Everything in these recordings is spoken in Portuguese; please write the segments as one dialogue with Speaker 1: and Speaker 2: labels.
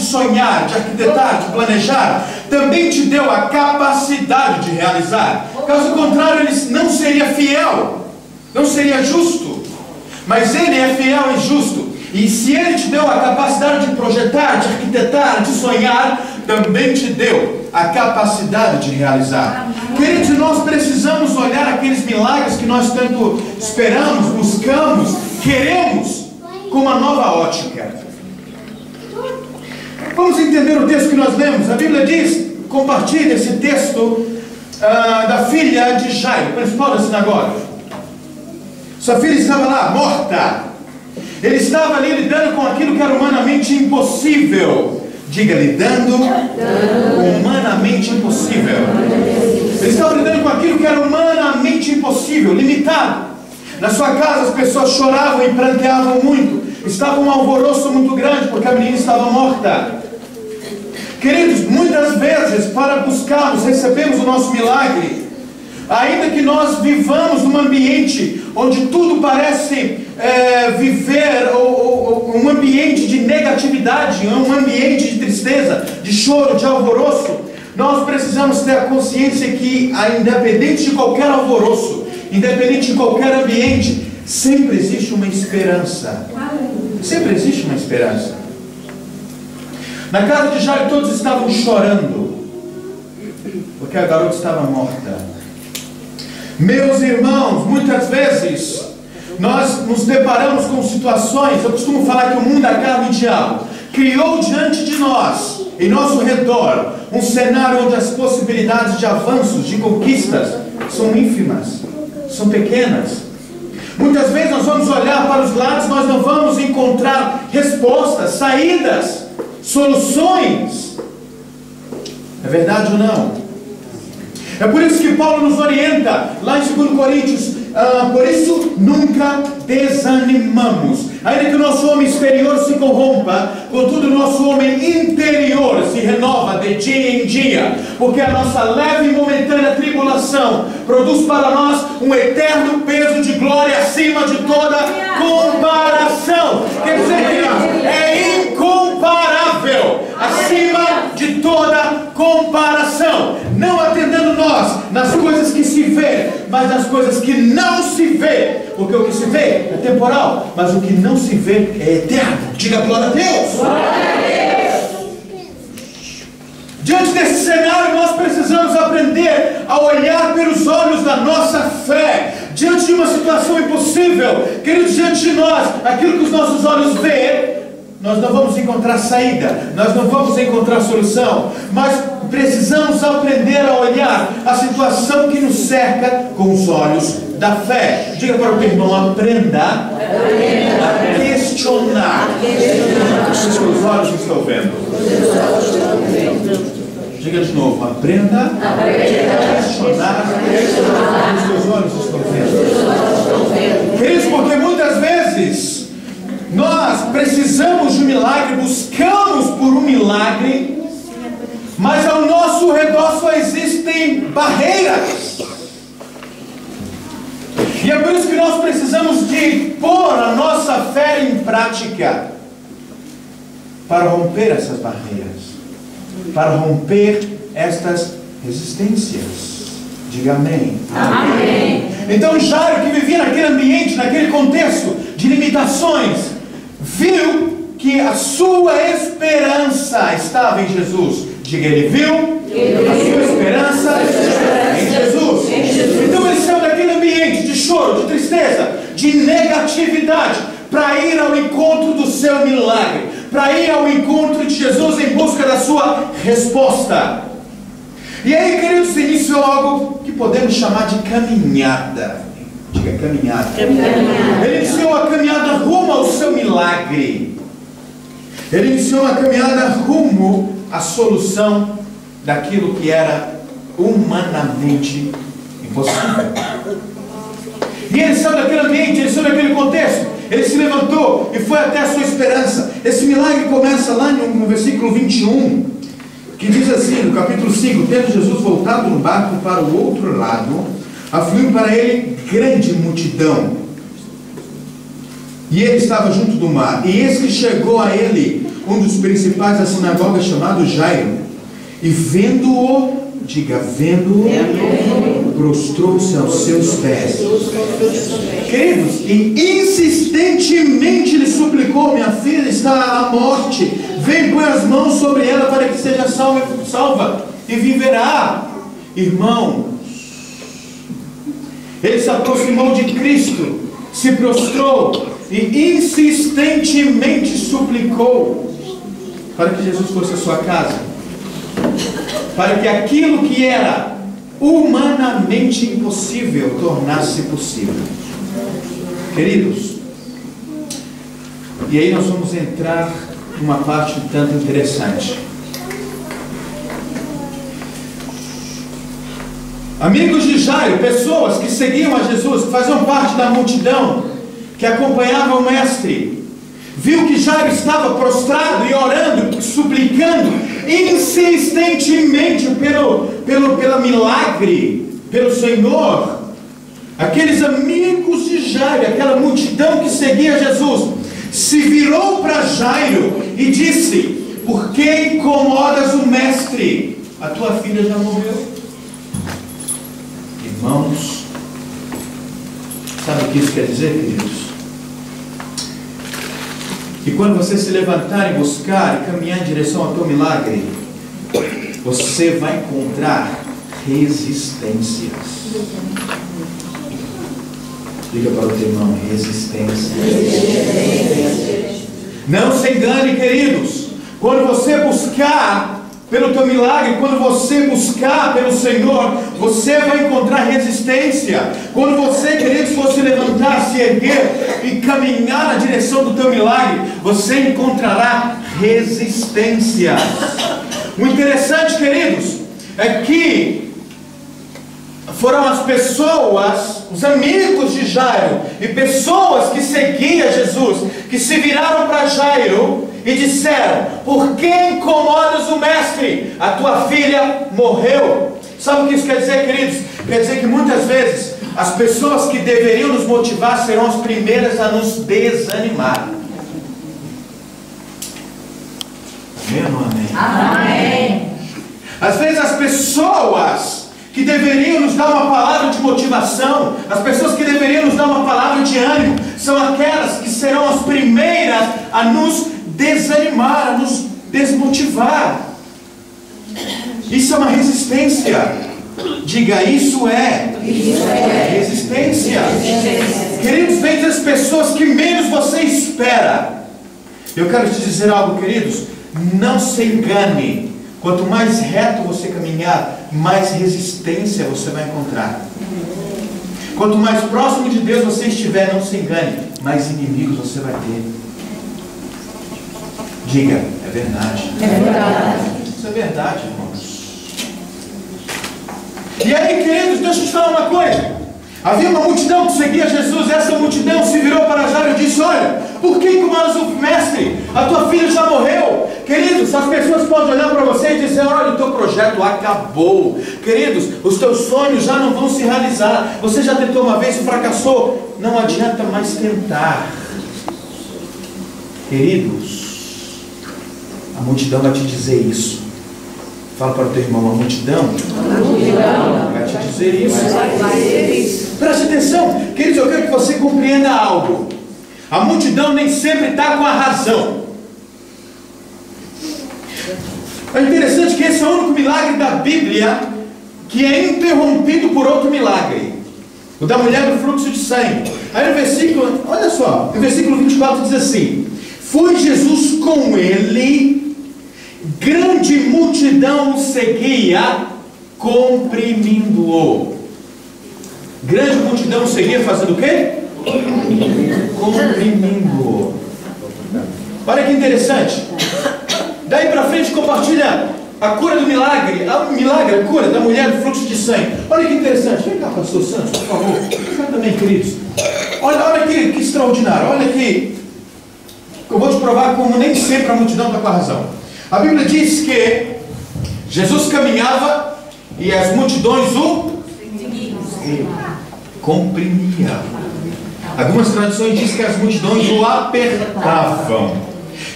Speaker 1: sonhar, de arquitetar, de planejar, também te deu a capacidade de realizar. Caso contrário, ele não seria fiel, não seria justo. Mas ele é fiel e justo. E se ele te deu a capacidade de projetar, de arquitetar, de sonhar, também te deu a capacidade de realizar. Queridos, nós precisamos olhar aqueles milagres que nós tanto esperamos, buscamos, queremos, com uma nova ótica. Vamos entender o texto que nós lemos. A Bíblia diz, compartilha esse texto da filha de Jairo, principal da sinagoga. Sua filha estava lá, morta. Ele estava ali lidando com aquilo que era humanamente impossível. Diga, lidando com humanamente impossível. Ele estava lidando com aquilo que era humanamente impossível, limitado. Na sua casa as pessoas choravam e pranteavam muito. Estava um alvoroço muito grande porque a menina estava morta. Queridos, muitas vezes para buscarmos, recebemos o nosso milagre, ainda que nós vivamos num ambiente onde tudo parece viver um ambiente de negatividade, um ambiente de tristeza, de choro, de alvoroço, nós precisamos ter a consciência que, independente de qualquer alvoroço, independente de qualquer ambiente, sempre existe uma esperança. Sempre existe uma esperança. Na casa de Jairo todos estavam chorando, porque a garota estava morta. Meus irmãos, muitas vezes nós nos deparamos com situações, eu costumo falar que o mundo, a carne e o diabo criou diante de nós, em nosso redor, um cenário onde as possibilidades de avanços, de conquistas, são ínfimas, são pequenas. Muitas vezes nós vamos olhar para os lados, nós não vamos encontrar respostas, saídas, soluções. É verdade ou não? É por isso que Paulo nos orienta, lá em 2 Coríntios, por isso nunca desanimamos. Ainda que o nosso homem exterior se corrompa, contudo o nosso homem interior se renova de dia em dia, porque a nossa leve e momentânea tribulação produz para nós um eterno peso de glória acima de toda comparação. Quer dizer que é incomparável, acima de toda comparação, não atendendo nós nas coisas que se vê, mas nas coisas que não se vê, porque o que se vê é temporal, mas o que não se vê é eterno. Diga glória a Deus. Glória a Deus. Diante desse cenário, nós precisamos aprender a olhar pelos olhos da nossa fé. Diante de uma situação impossível, queridos, diante de nós, aquilo que os nossos olhos veem, nós não vamos encontrar saída, nós não vamos encontrar solução, mas precisamos aprender a olhar a situação que nos cerca com os olhos da fé. Diga para o teu irmão, aprenda a questionar. Os seus olhos estão vendo. Diga de novo, aprenda a questionar. Os seus olhos estão vendo. Queridos, porque muitas vezes nós precisamos de um milagre, buscamos por um milagre, mas ao nosso redor só existem barreiras. E é por isso que nós precisamos de pôr a nossa fé em prática para romper essas barreiras, para romper estas resistências. Diga amém. Amém. Então Jairo, que vivia naquele ambiente, naquele contexto de limitações, viu que a sua esperança estava em Jesus. Diga, ele viu a sua esperança em Jesus. Então ele saiu daquele ambiente de choro, de tristeza, de negatividade, para ir ao encontro do seu milagre, para ir ao encontro de Jesus em busca da sua resposta. E aí, queridos, se iniciou algo que podemos chamar de caminhada. Diga, caminhada. Ele iniciou a caminhada rumo ao seu milagre. Ele iniciou uma caminhada rumo à solução daquilo que era humanamente impossível. E ele saiu daquele ambiente, ele saiu daquele contexto, ele se levantou e foi até a sua esperança. Esse milagre começa lá no versículo 21, que diz assim, no capítulo 5: tendo Jesus voltado no barco para o outro lado, afluiu para ele grande multidão, e ele estava junto do mar. E eis que chegou a ele um dos principais da sinagoga, chamado Jairo, e vendo-o, prostrou-se aos seus pés. Queridos, e insistentemente lhe suplicou: minha filha está à morte, vem, põe as mãos sobre ela para que seja salva e viverá. Irmãos, ele se aproximou de Cristo, se prostrou e insistentemente suplicou para que Jesus fosse à sua casa, para que aquilo que era humanamente impossível tornasse possível. Queridos, e aí nós vamos entrar numa parte um tanto interessante. Amigos de Jairo, pessoas que seguiam a Jesus, que faziam parte da multidão que acompanhava o mestre, viu que Jairo estava prostrado e orando, suplicando insistentemente pelo milagre, pelo Senhor. Aqueles amigos de Jairo, aquela multidão que seguia Jesus, se virou para Jairo e disse: por que incomodas o mestre? A tua filha já morreu. Irmãos, sabe o que isso quer dizer, queridos? Que quando você se levantar e buscar e caminhar em direção ao teu milagre, você vai encontrar resistências. Diga para o teu irmão: resistência. Não se engane, queridos. Quando você buscar pelo teu milagre, quando você buscar pelo Senhor, você vai encontrar resistência. Quando você, queridos, for se levantar, se erguer e caminhar na direção do teu milagre, você encontrará resistência. O interessante, queridos, é que foram as pessoas, os amigos de Jairo e pessoas que seguiam Jesus, que se viraram para Jairo e disseram: por que incomodas o mestre? A tua filha morreu. Sabe o que isso quer dizer, queridos? Quer dizer que muitas vezes as pessoas que deveriam nos motivar serão as primeiras a nos desanimar. Amém ou não amém? Amém. Às vezes as pessoas que deveriam nos dar uma palavra de motivação, as pessoas que deveriam nos dar uma palavra de ânimo, são aquelas que serão as primeiras a nos desanimar, a nos desmotivar. Isso é uma resistência. Diga: isso é resistência. Queridos, vem das pessoas que menos você espera. Eu quero te dizer algo, queridos: não se engane. Quanto mais reto você caminhar, mais resistência você vai encontrar. Quanto mais próximo de Deus você estiver, não se engane, mais inimigos você vai ter. Diga: é verdade. É verdade. Isso é verdade, irmãos. E aí, queridos, deixa eu te falar uma coisa. Havia uma multidão que seguia Jesus. Essa multidão se virou para Jairo e disse: olha, por que incomodas o mestre? A tua filha já morreu. Queridos, as pessoas podem olhar para você e dizer: olha, o teu projeto acabou. Queridos, os teus sonhos já não vão se realizar. Você já tentou uma vez e fracassou. Não adianta mais tentar. Queridos, a multidão vai te dizer isso. Fala para o teu irmão: a multidão vai te dizer isso. Preste atenção, queridos, eu quero que você compreenda algo. A multidão nem sempre está com a razão. É interessante que esse é o único milagre da Bíblia que é interrompido por outro milagre, o da mulher do fluxo de sangue. Aí no versículo, olha só, no versículo 24 diz assim: foi Jesus com ele, grande multidão o seguia, comprimindo-o. Grande multidão o seguia fazendo o quê? Comprimindo-o. Olha que interessante. Daí para frente compartilha a cura do milagre, a cura da mulher do fluxo de sangue. Olha que interessante. Vem cá, pastor Santos, por favor. Vem cá também, queridos. Olha que extraordinário. Olha que eu vou te provar como nem sempre a multidão está com a razão. A Bíblia diz que Jesus caminhava e as multidões o comprimiam. Algumas tradições dizem que as multidões o apertavam.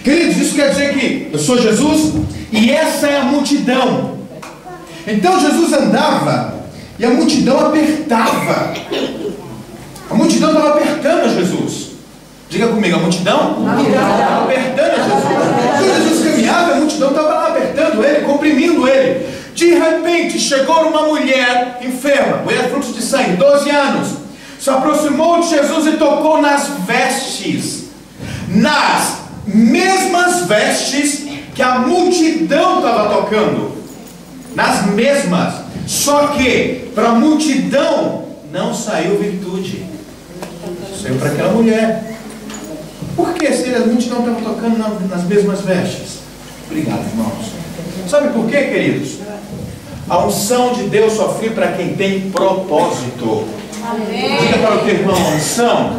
Speaker 1: Queridos, isso quer dizer que eu sou Jesus e essa é a multidão. Então Jesus andava e a multidão apertava. A multidão estava apertando a Jesus. Diga comigo, a multidão estava apertando a Jesus. Quando Jesus caminhava, a multidão estava lá apertando ele, comprimindo ele. De repente chegou uma mulher enferma, mulher fluxo de sangue, 12 anos. Se aproximou de Jesus e tocou nas vestes. Nas mesmas vestes que a multidão estava tocando. Nas mesmas. Só que para a multidão não saiu virtude. Saiu para aquela mulher. Por que se a multidão estava tocando nas mesmas vestes? Obrigado, irmãos. Sabe por quê, queridos? A unção de Deus só flui para quem tem propósito. Amém. Diga para o teu irmão, a unção.